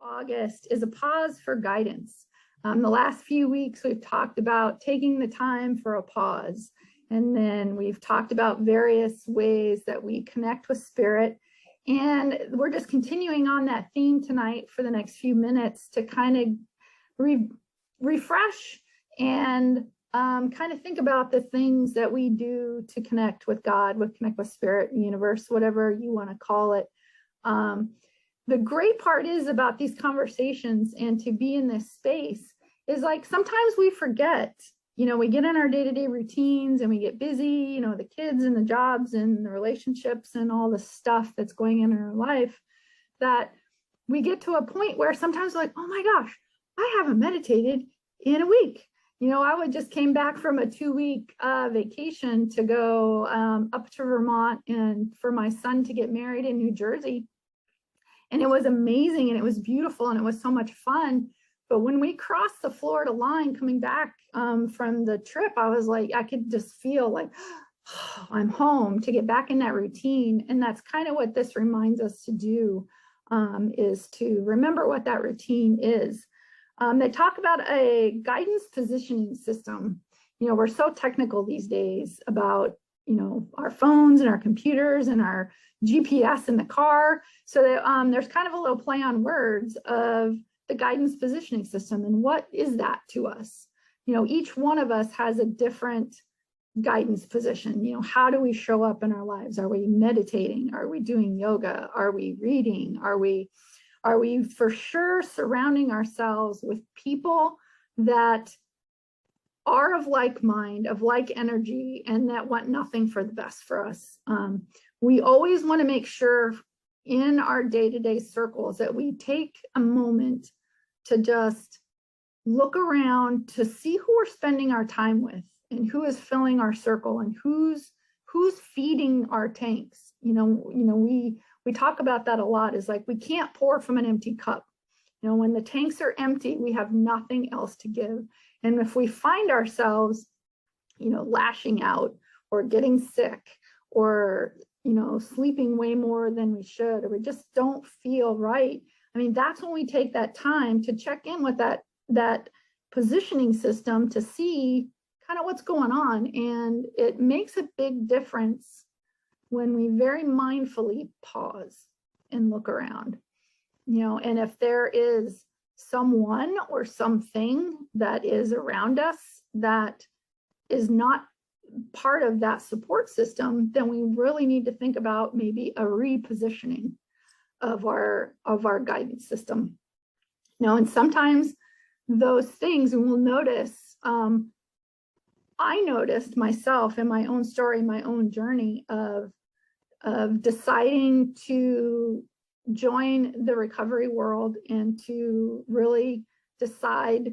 August is a pause for guidance. The last few weeks, we've talked about taking the time for a pause. And then we've talked about various ways that we connect with spirit. And we're just continuing on that theme tonight for the next few minutes to kind of refresh and kind of think about the things that we do to connect with God, connect with spirit, universe, whatever you want to call it. The great part is about these conversations and to be in this space is like sometimes we forget, we get in our day-to-day routines and we get busy, the kids and the jobs and the relationships and all the stuff that's going on in our life, that we get to a point where sometimes like, oh my gosh, I haven't meditated in a week. I just came back from a 2-week vacation to go up to Vermont and for my son to get married in New Jersey. And it was amazing and it was beautiful and it was so much fun. But when we crossed the Florida line coming back from the trip, I was like, I could just feel like, oh, I'm home, to get back in that routine. And that's kind of what this reminds us to do, is to remember what that routine is. They talk about a guidance positioning system. We're so technical these days about our phones and our computers and our GPS in the car. So that, there's kind of a little play on words of the guidance positioning system. And what is that to us? Each one of us has a different guidance position. How do we show up in our lives? Are we meditating? Are we doing yoga? Are we reading? Are we for sure surrounding ourselves with people that are of like mind, of like energy, and that want nothing for the best for us? We always want to make sure in our day-to-day circles that we take a moment to just look around to see who we're spending our time with and who is filling our circle and who's feeding our tanks. We talk about that a lot, is like we can't pour from an empty cup. When the tanks are empty, we have nothing else to give. And if we find ourselves, lashing out or getting sick or, sleeping way more than we should, or we just don't feel right, that's when we take that time to check in with that positioning system to see kind of what's going on. And it makes a big difference when we very mindfully pause and look around, and if there is someone or something that is around us that is not part of that support system, then we really need to think about maybe a repositioning of our guidance system. And sometimes those things, and we'll notice, I noticed myself in my own story, my own journey of deciding to join the recovery world and to really decide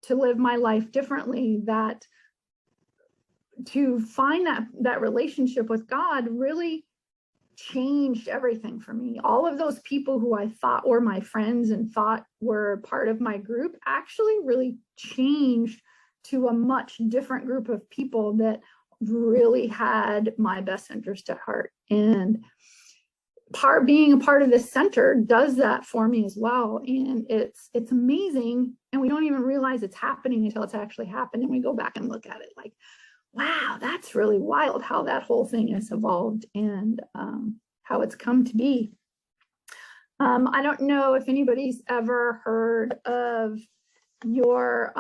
to live my life differently, that to find that relationship with God really changed everything for me. All of those people who I thought were my friends and thought were part of my group actually really changed to a much different group of people that really had my best interest at heart. And being a part of this center does that for me as well. And it's amazing. And we don't even realize it's happening until it's actually happened. And we go back and look at it like, wow, that's really wild how that whole thing has evolved and how it's come to be. I don't know if anybody's ever heard of your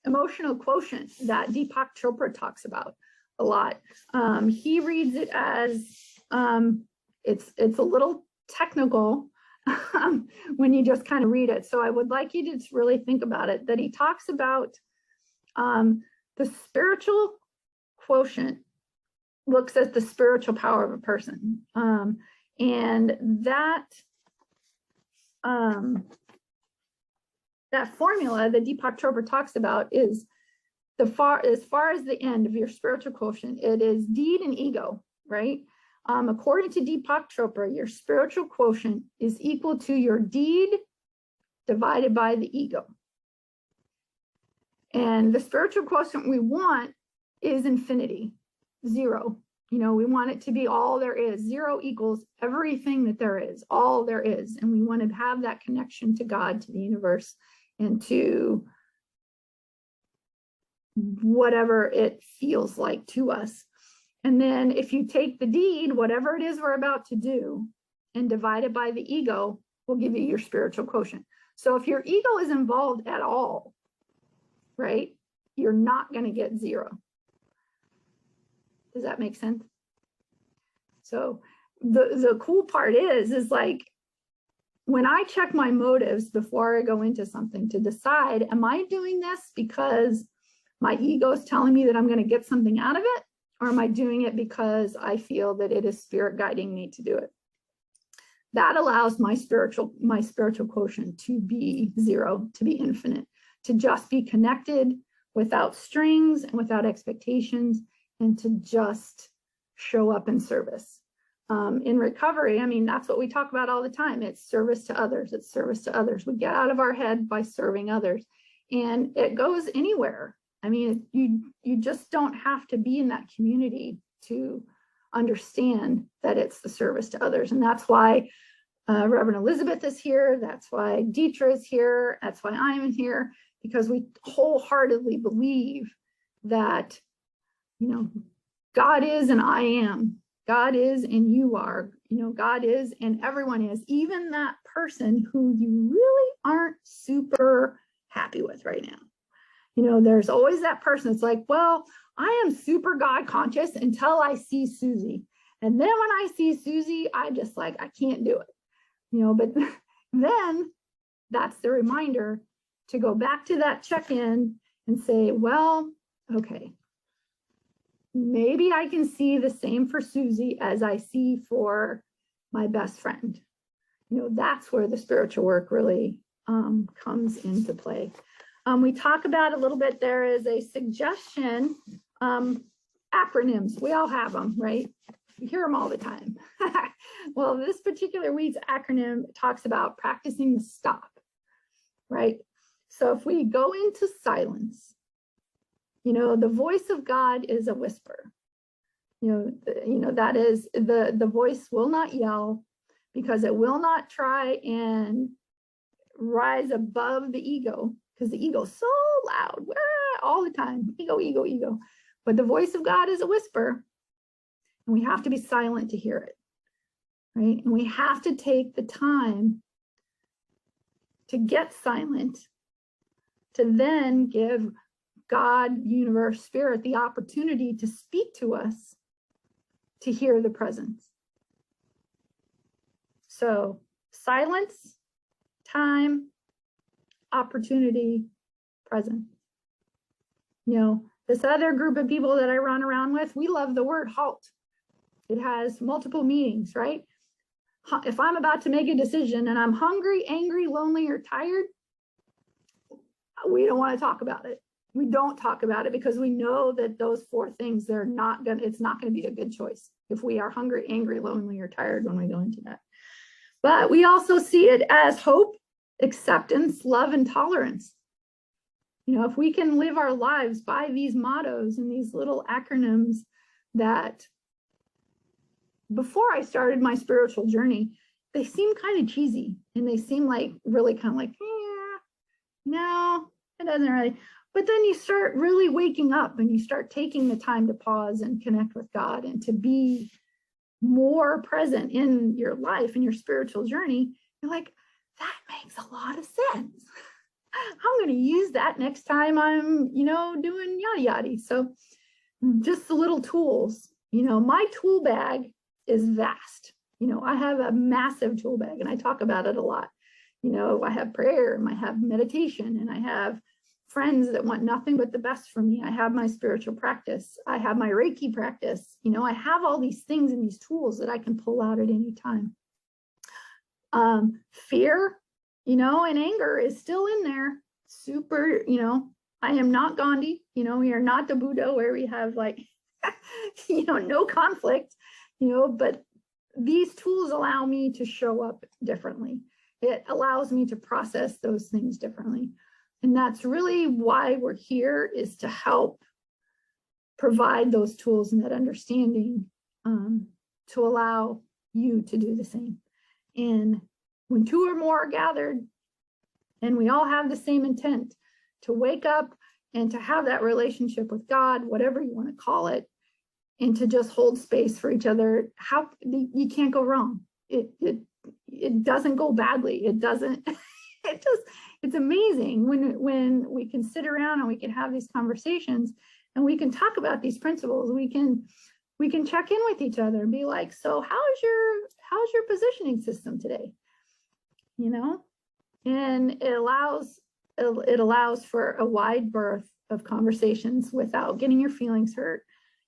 emotional quotient that Deepak Chopra talks about a lot. He reads it as, it's a little technical when you just kind of read it. So I would like you to just really think about it, that he talks about the spiritual quotient looks at the spiritual power of a person. And that formula that Deepak Chopra talks about is as far as the end of your spiritual quotient, it is deed and ego, right? According to Deepak Chopra, your spiritual quotient is equal to your deed divided by the ego. And the spiritual quotient we want is infinity, 0. We want it to be all there is. 0 equals everything that there is, all there is. And we want to have that connection to God, to the universe, and to whatever it feels like to us. And then if you take the deed, whatever it is we're about to do, and divide it by the ego, will give you your spiritual quotient. So if your ego is involved at all, right, you're not going to get 0. Does that make sense? So the cool part is like, when I check my motives before I go into something to decide, am I doing this because my ego is telling me that I'm going to get something out of it? Or am I doing it because I feel that it is spirit guiding me to do it? That allows my spiritual quotient to be 0, to be infinite, to just be connected without strings and without expectations, and to just show up in service. In recovery, I mean, that's what we talk about all the time. It's service to others. It's service to others. We get out of our head by serving others, and it goes anywhere. I mean, you just don't have to be in that community to understand that it's the service to others. And that's why Reverend Elizabeth is here. That's why Deetra is here. That's why I'm here, because we wholeheartedly believe that, God is and I am. God is and you are. God is and everyone is, even that person who you really aren't super happy with right now. There's always that person that's like, well, I am super God conscious until I see Susie. And then when I see Susie, I just like, I can't do it. But then that's the reminder to go back to that check-in and say, well, okay, maybe I can see the same for Susie as I see for my best friend. That's where the spiritual work really comes into play. We talk about a little bit, there is a suggestion, acronyms. We all have them, right? We hear them all the time. Well, this particular week's acronym talks about practicing the stop, right? So if we go into silence, the voice of God is a whisper. That is, the voice will not yell, because it will not try and rise above the ego, because the ego is so loud all the time. Ego. But the voice of God is a whisper, and we have to be silent to hear it, right? And we have to take the time to get silent, to then give God, universe, spirit, the opportunity to speak to us, to hear the presence. So silence, time, opportunity, presence. This other group of people that I run around with, we love the word halt. It has multiple meanings, right? If I'm about to make a decision and I'm hungry, angry, lonely, or tired, we don't want to talk about it. We don't talk about it because we know that those 4 things, it's not going to be a good choice if we are hungry, angry, lonely, or tired when we go into that. But we also see it as hope, acceptance, love, and tolerance. If we can live our lives by these mottos and these little acronyms that, before I started my spiritual journey, they seem kind of cheesy, and they seem like really kind of like, no, it doesn't really. But then you start really waking up, and you start taking the time to pause and connect with God, and to be more present in your life and your spiritual journey. You're like, that makes a lot of sense. I'm going to use that next time I'm, doing yada yada. So just the little tools, my tool bag is vast. I have a massive tool bag, and I talk about it a lot. I have prayer, and I have meditation, and I have friends that want nothing but the best for me. I have my spiritual practice. I have my Reiki practice. I have all these things and these tools that I can pull out at any time. Fear, and anger is still in there. Super, I am not Gandhi. We are not the Buddha where we have like, no conflict, but these tools allow me to show up differently. It allows me to process those things differently. And that's really why we're here, is to help provide those tools and that understanding to allow you to do the same. And when two or more are gathered and we all have the same intent to wake up and to have that relationship with God, whatever you want to call it, and to just hold space for each other, you can't go wrong. It doesn't go badly. It doesn't, it's amazing when we can sit around and we can have these conversations and we can talk about these principles. We can check in with each other and be like, so how's your positioning system today? You know, and it allows for a wide berth of conversations without getting your feelings hurt.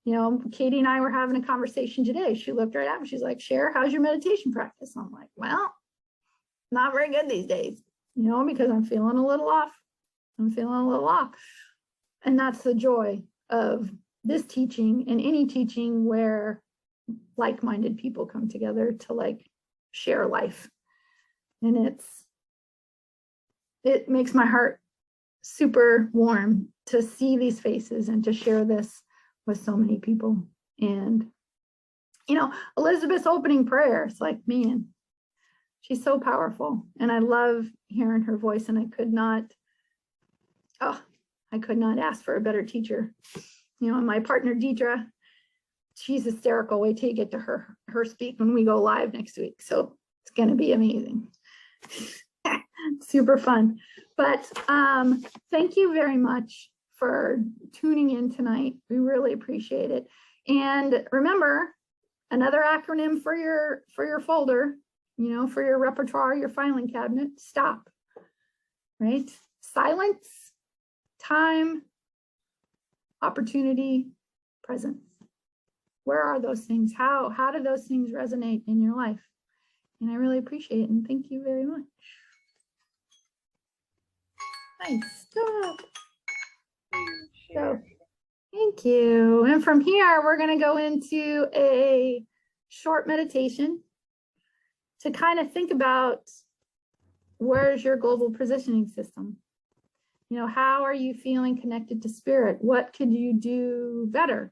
You know, Katie and I were having a conversation today. She looked right at me. She's like, Cher, how's your meditation practice? I'm like, well, not very good these days, you know, because I'm feeling a little off. And that's the joy of this teaching and any teaching where like-minded people come together to like share life. And it makes my heart super warm to see these faces and to share this with so many people. And, you know, Elizabeth's opening prayer, it's like, man, she's so powerful. And I love hearing her voice, and I could not ask for a better teacher. You know, and my partner, Deidre, she's hysterical. Wait till you get to her speak when we go live next week. So it's going to be amazing. Super fun. But thank you very much for tuning in tonight. We really appreciate it. And remember, another acronym for your folder, you know, for your repertoire, your filing cabinet, STOP, right? Silence, time, opportunity, presence. Where are those things? How do those things resonate in your life? And I really appreciate it. And thank you very much. Nice stuff. So, thank you. And from here, we're going to go into a short meditation to kind of think about, where's your global positioning system? You know, how are you feeling connected to spirit? What could you do better?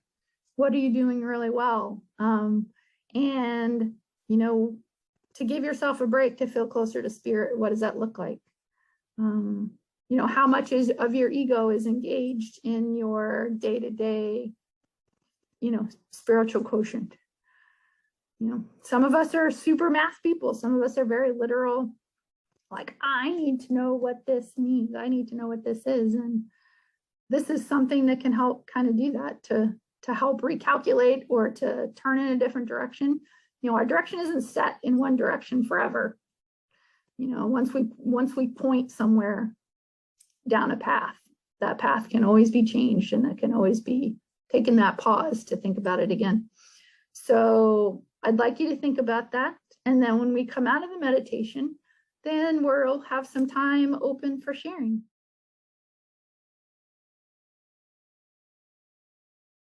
What are you doing really well? And, you know, to give yourself a break to feel closer to spirit, what does that look like? You know, how much of your ego is engaged in your day-to-day, you know, spiritual quotient? You know, some of us are super math people. Some of us are very literal. Like, I need to know what this means. I need to know what this is. And this is something that can help kind of do that, to help recalculate or to turn in a different direction. You know, our direction isn't set in one direction forever. You know, once we point somewhere down a path, that path can always be changed, and that can always be taking that pause to think about it again. So I'd like you to think about that. And then when we come out of the meditation, then we'll have some time open for sharing.